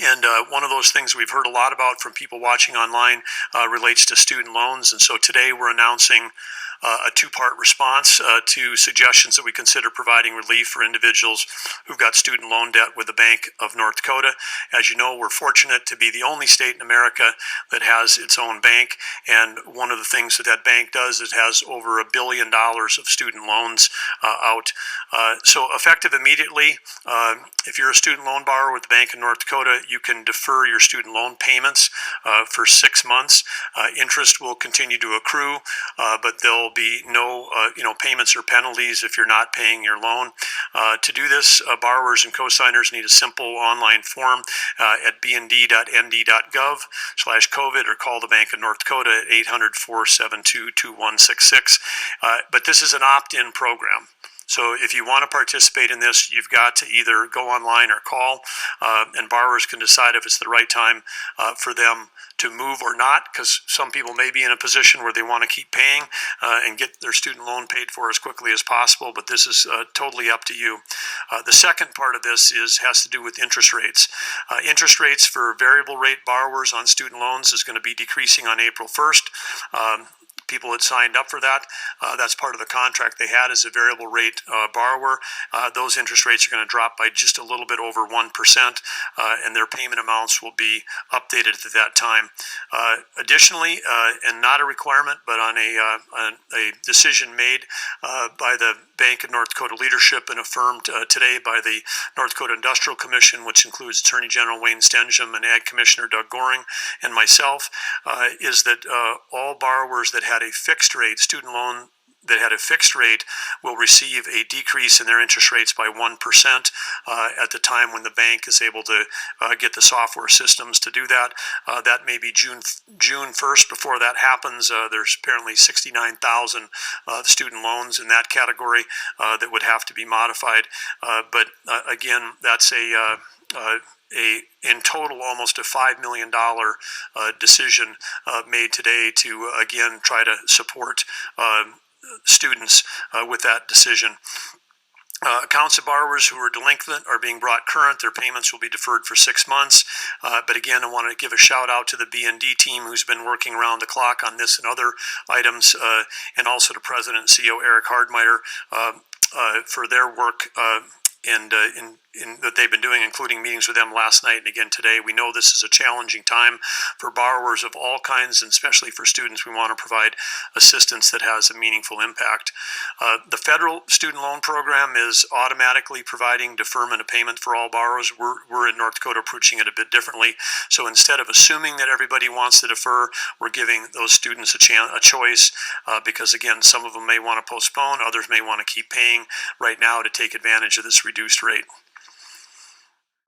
And one of those things we've heard a lot about from people watching online relates to student loans. And so today we're announcing a two-part response to suggestions that we consider providing relief for individuals who've got student loan debt with the Bank of North Dakota. As you know, we're fortunate to be the only state in America that has its own bank. And one of the things that that bank does is it has over $1 billion of student loans out. So effective immediately, if you're a student loan borrower with the Bank of North Dakota, you can defer your student loan payments for 6 months. Interest will continue to accrue, but there'll be no payments or penalties if you're not paying your loan. To do this, borrowers and cosigners need a simple online form at bnd.nd.gov/COVID or call the Bank of North Dakota at 800-472-2166. But this is an opt-in program. So if you want to participate in this, you've got to either go online or call, and borrowers can decide if it's the right time for them to move or not, because some people may be in a position where they want to keep paying and get their student loan paid for as quickly as possible, but this is totally up to you. The second part of this has to do with interest rates. Interest rates for variable rate borrowers on student loans is going to be decreasing on April 1st. People had signed up for that. That's part of the contract they had as a variable rate borrower. Those interest rates are going to drop by just a little bit over 1%, and their payment amounts will be updated at that time. Additionally, and not a requirement, but on a decision made by the Bank of North Dakota leadership and affirmed today by the North Dakota Industrial Commission, which includes Attorney General Wayne Stenjum and Ag Commissioner Doug Goring and myself, is that all borrowers that had a fixed rate student loan will receive a decrease in their interest rates by 1% at the time when the bank is able to get the software systems to do that. That may be June 1st. Before that happens, there's apparently 69,000 student loans in that category that would have to be modified. But again, that's in total almost a $5 million decision made today to again try to support students with that decision. Accounts of borrowers who are delinquent are being brought current. Their payments will be deferred for 6 months. But again, I want to give a shout out to the B&D team who's been working around the clock on this and other items, and also to President and CEO Eric Hardmeyer for their work and that they've been doing, including meetings with them last night and again today. We know this is a challenging time for borrowers of all kinds, and especially for students. We want to provide assistance that has a meaningful impact. The federal student loan program is automatically providing deferment of payment for all borrowers. We're in North Dakota approaching it a bit differently. So instead of assuming that everybody wants to defer, we're giving those students a choice because, again, some of them may want to postpone, others may want to keep paying right now to take advantage of this reduced rate.